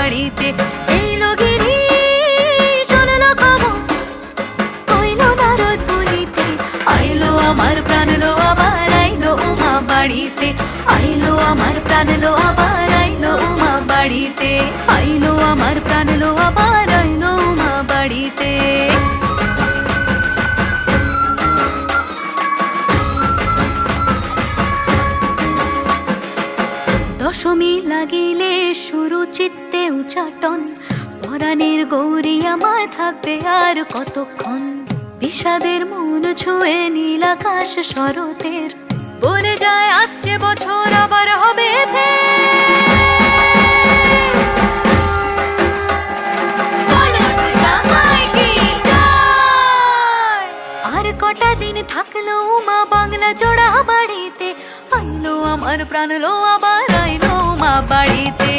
বাড়িতে। এলো গিরি শুনলো খবর, কইলো নারদ বলিতে, আইলো আমার প্রাণ লো আবার আইলো উমা বাড়িতে। আইলো আমার প্রাণ লো আবার আইলো উমা বাড়িতে। আইলো আমার প্রাণ লো আবার আইলো উমা বাড়িতে। দশমী লাগিলে শুরু চিত্তে উচাটন, পরাণের গৌরী আমার থাকবে আর কতক্ষণ। বিষাদের মন ছুঁয়ে নীল আকাশ শরতের, বলে যায় আসছে বছর আবার হবে আর কটা দিন থাকলো উমা বাংলা জোড়া বাড়িতে। আইলো আমার প্রাণ লো আবার আইলো উমা বাড়িতে।